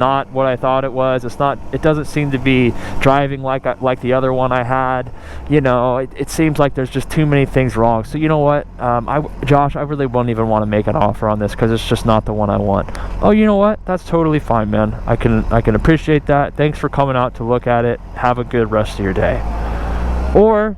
not what I thought it was. It doesn't seem to be driving like the other one I had. You know, it seems like there's just too many things wrong. So you know what, Josh, I really won't even want to make an offer on this because it's just not the one I want. Oh, you know what, that's totally fine, man. I can appreciate that. Thanks for coming out to look at it. Have a good rest of your day. Or,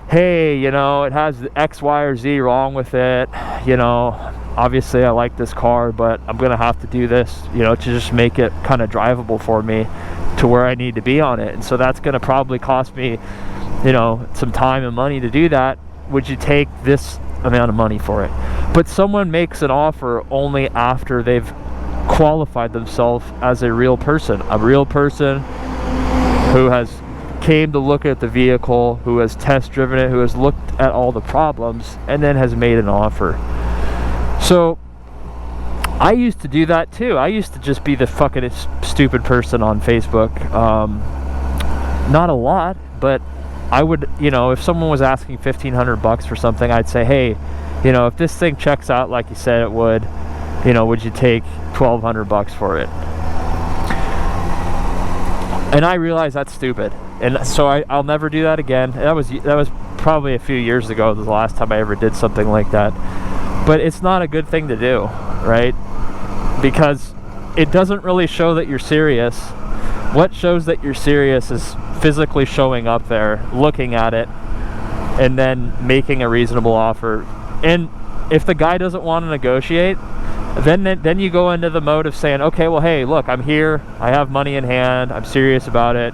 hey, you know, it has X, Y, or Z wrong with it. You know, obviously I like this car, but I'm gonna have to do this, you know, to just make it kind of drivable for me to where I need to be on it. And so that's gonna probably cost me, you know, some time and money to do that. Would you take this amount of money for it? But someone makes an offer only after they've qualified themselves as a real person who has came to look at the vehicle, who has test driven it, who has looked at all the problems, and then has made an offer. So I used to do that too. I used to just be the fucking stupid person on Facebook. Not a lot, but I would, you know, if someone was asking $1,500 for something, I'd say, hey, you know, if this thing checks out like you said it would, you know, would you take $1,200 for it? And I realize that's stupid, and so I'll never do that again. That was probably a few years ago, the last time I ever did something like that. But it's not a good thing to do, right? Because it doesn't really show that you're serious. What shows that you're serious is physically showing up there, looking at it, and then making a reasonable offer. And if the guy doesn't want to negotiate, then you go into the mode of saying, okay, well, hey, look, I'm here, I have money in hand, I'm serious about it.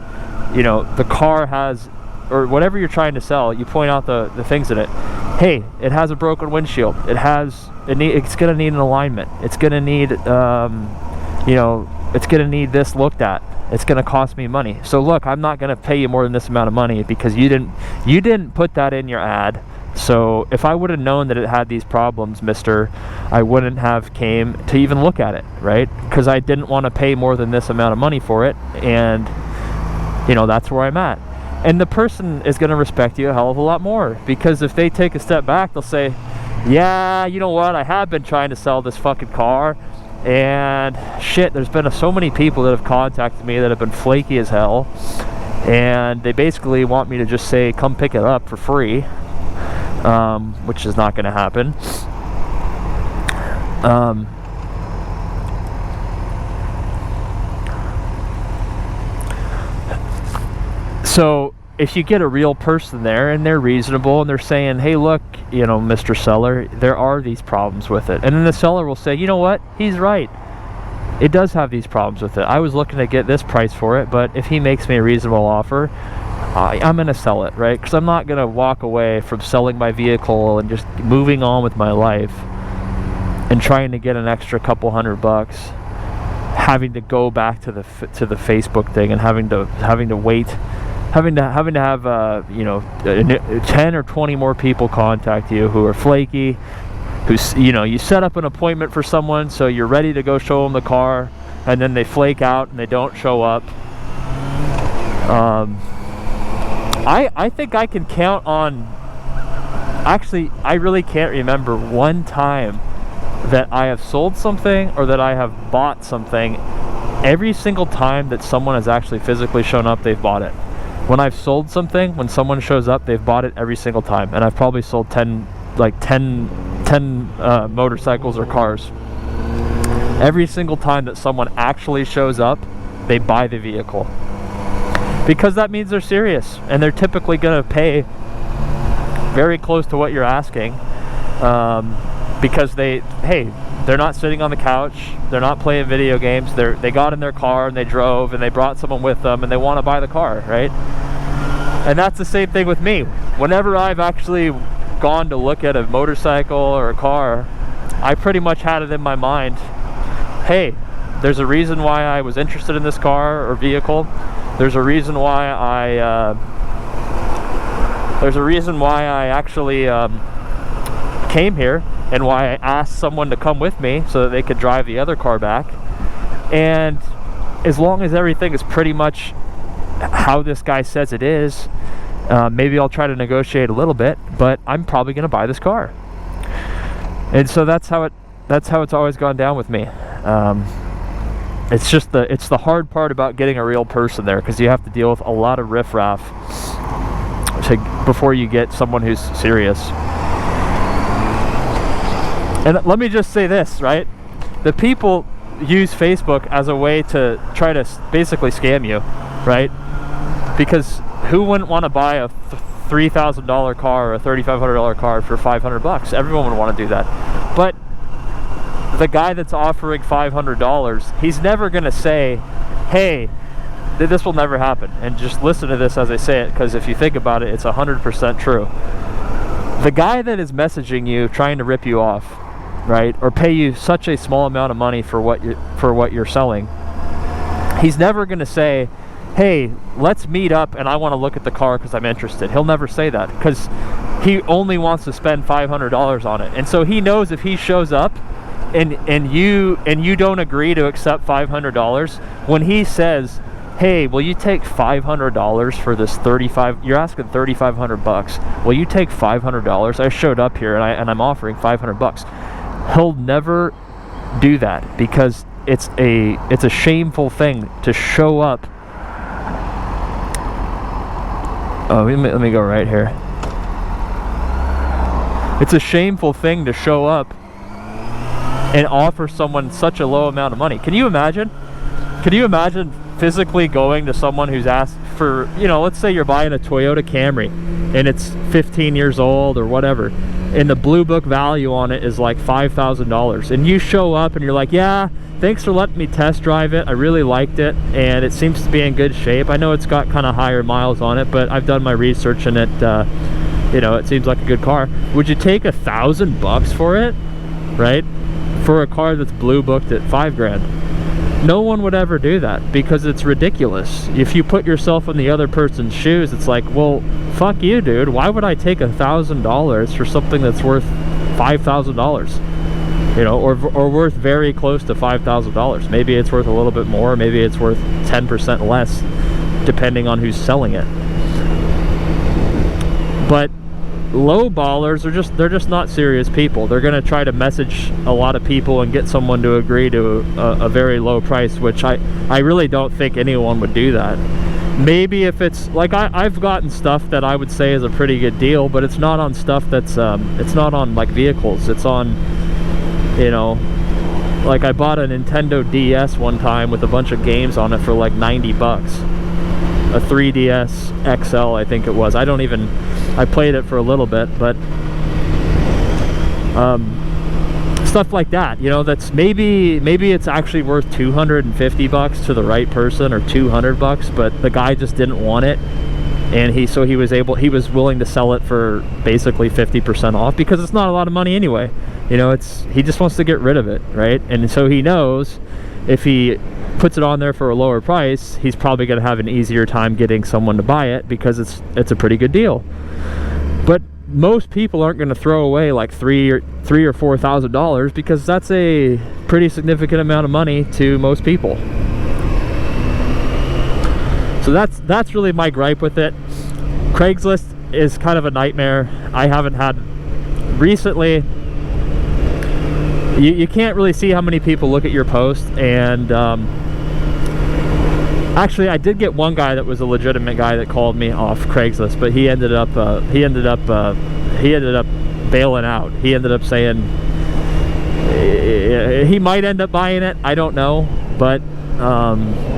You know, the car has, or whatever you're trying to sell, you point out the things in it. Hey, it has a broken windshield. It's gonna need an alignment. It's gonna need, you know, it's gonna need this looked at. It's gonna cost me money. So look, I'm not gonna pay you more than this amount of money because you didn't put that in your ad. So if I would have known that it had these problems, mister, I wouldn't have came to even look at it, right? Because I didn't want to pay more than this amount of money for it, and you know, that's where I'm at. And the person is going to respect you a hell of a lot more, because if they take a step back, they'll say, yeah, you know what, I have been trying to sell this fucking car, and shit, there's been so many people that have contacted me that have been flaky as hell, and they basically want me to just say, come pick it up for free. Which is not going to happen. So if you get a real person there and they're reasonable and they're saying, hey, look, you know, Mr. Seller, there are these problems with it. And then the seller will say, you know what, he's right. It does have these problems with it. I was looking to get this price for it, but if he makes me a reasonable offer, I'm going to sell it, right? Because I'm not going to walk away from selling my vehicle and just moving on with my life and trying to get an extra couple $100, having to go back to the Facebook thing and having to wait, having to have you know, 10 or 20 more people contact you who are flaky, you know, you set up an appointment for someone so you're ready to go show them the car, and then they flake out and they don't show up. I think I can count on, actually, I really can't remember one time that I have sold something or that I have bought something. Every single time that someone has actually physically shown up, they've bought it. When I've sold something, when someone shows up, they've bought it every single time. And I've probably sold 10 motorcycles or cars. Every single time that someone actually shows up, they buy the vehicle. Because that means they're serious, and they're typically going to pay very close to what you're asking, because they're not sitting on the couch, they're not playing video games, they got in their car and they drove and they brought someone with them and they want to buy the car, right? And that's the same thing with me. Whenever I've actually gone to look at a motorcycle or a car, I pretty much had it in my mind, hey, there's a reason why I was interested in this car or vehicle. There's a reason why I actually came here, and why I asked someone to come with me so that they could drive the other car back. And as long as everything is pretty much how this guy says it is, maybe I'll try to negotiate a little bit, but I'm probably going to buy this car. And so that's how it's always gone down with me. it's just it's the hard part about getting a real person there, because you have to deal with a lot of riffraff before you get someone who's serious. And let me just say this, right? The people use Facebook as a way to try to basically scam you, right? Because who wouldn't want to buy a $3,000 car or a $3,500 car for $500? Everyone would want to do that. But the guy that's offering $500, he's never going to say, hey, this will never happen. And just listen to this as I say it, because if you think about it, it's 100% true. The guy that is messaging you trying to rip you off, right, or pay you such a small amount of money for what you're selling, he's never going to say, hey, let's meet up and I want to look at the car because I'm interested. He'll never say that, because he only wants to spend $500 on it. And so he knows if he shows up and you don't agree to accept $500, when he says, hey, will you take $500 for this you're asking $3,500, will you take $500? I showed up here and I'm offering $500. He'll never do that, because it's a shameful thing to show up. Oh, let me go right here. It's a shameful thing to show up and offer someone such a low amount of money. Can you imagine? Can you imagine physically going to someone who's asked for, let's say you're buying a Toyota Camry and it's 15 years old or whatever, and the blue book value on it is like $5,000, and you show up and you're like, yeah, thanks for letting me test drive it, I really liked it and it seems to be in good shape. I know it's got kind of higher miles on it, but I've done my research and it seems like a good car. Would you take $1,000 for it, right? For a car that's blue booked at $5,000? No one would ever do that, because it's ridiculous. If you put yourself in the other person's shoes, it's like, well, fuck you, dude. Why would I take $1,000 for something that's worth $5,000? Or worth very close to $5,000. Maybe it's worth a little bit more, maybe it's worth 10% less, depending on who's selling it. But low ballers they're just not serious people. They're going to try to message a lot of people and get someone to agree to a very low price, which I really don't think anyone would do that. Maybe if it's like I've gotten stuff that I would say is a pretty good deal, but it's not on stuff that's it's not on like vehicles. It's on, like I bought a Nintendo DS one time with a bunch of games on it for like $90. A 3DS XL, I think it was. I played it for a little bit, but stuff like that, that's maybe it's actually worth $250 to the right person, or $200, but the guy just didn't want it, and he was willing to sell it for basically 50% off, because it's not a lot of money anyway. He just wants to get rid of it, right? And so he knows if he puts it on there for a lower price, he's probably going to have an easier time getting someone to buy it, because it's a pretty good deal. But most people aren't going to throw away like $3,000 or $4,000, because that's a pretty significant amount of money to most people. So that's really my gripe with it. Craigslist is kind of a nightmare. I haven't had recently. You can't really see how many people look at your post, and actually I did get one guy that was a legitimate guy that called me off Craigslist, but he ended up bailing out. He ended up saying he might end up buying it, I don't know, but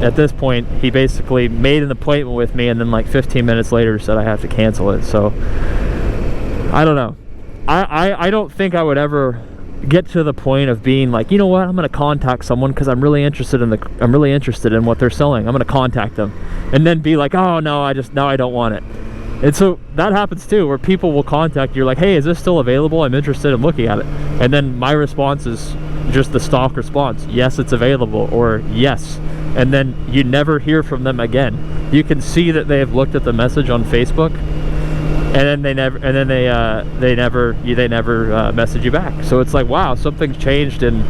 at this point he basically made an appointment with me, and then like 15 minutes later said I have to cancel it. So I don't know. I don't think I would ever get to the point of being like, I'm going to contact someone because I'm really interested in what they're selling. I'm going to contact them, and then be like, oh no, I don't want it. And so that happens too, where people will contact you like, hey, is this still available? I'm interested in looking at it. And then my response is just the stock response, yes, it's available, or yes. And then you never hear from them again. You can see that they have looked at the message on Facebook, and then they never message you back. So it's like, wow, something's changed in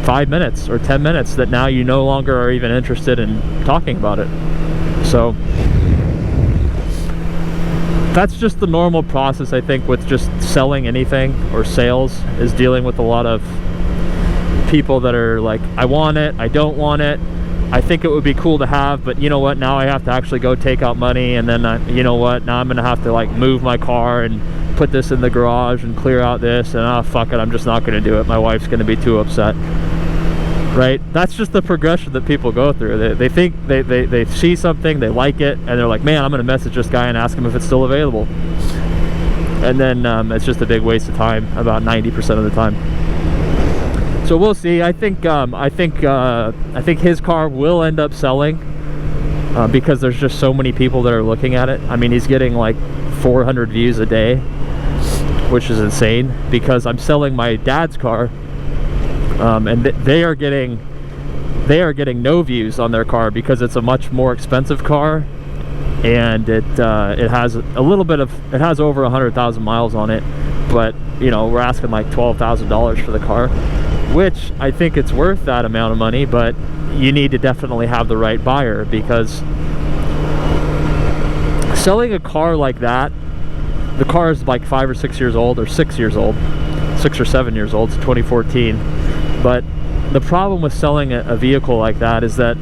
5 minutes or 10 minutes, that now you no longer are even interested in talking about it. So that's just the normal process, I think, with just selling anything or sales, is dealing with a lot of people that are like, I want it, I don't want it, I think it would be cool to have, but you know what, now I have to actually go take out money, and then you know what, now I'm gonna have to like move my car and put this in the garage and clear out this, and fuck it, I'm just not gonna do it, my wife's gonna be too upset. Right? That's just the progression that people go through. They think they see something, they like it, and they're like, man, I'm gonna message this guy and ask him if it's still available, and then it's just a big waste of time about 90% of the time. So we'll see. I think his car will end up selling because there's just so many people that are looking at it. I mean, he's getting like 400 views a day, which is insane, because I'm selling my dad's car, and they are getting no views on their car because it's a much more expensive car, and it has a little bit of, it has over 100,000 miles on it, but you know, we're asking like $12,000 for the car, which I think it's worth that amount of money, but you need to definitely have the right buyer, because selling a car like that, the car is like 5 or 6 years old, or 6 years old, 6 or 7 years old, it's 2014. But the problem with selling a vehicle like that is that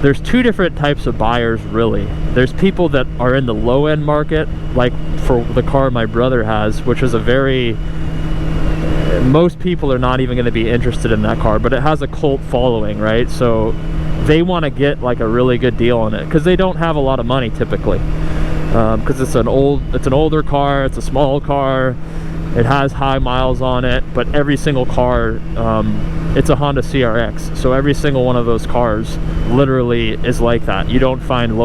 there's two different types of buyers, really. There's people that are in the low-end market, like for the car my brother has, which is a very, most people are not even going to be interested in that car, but it has a cult following, right? So they want to get like a really good deal on it, because they don't have a lot of money typically, because it's an older car, it's a small car, it has high miles on it, but every single car, it's a Honda CRX, so every single one of those cars literally is like that. You don't find low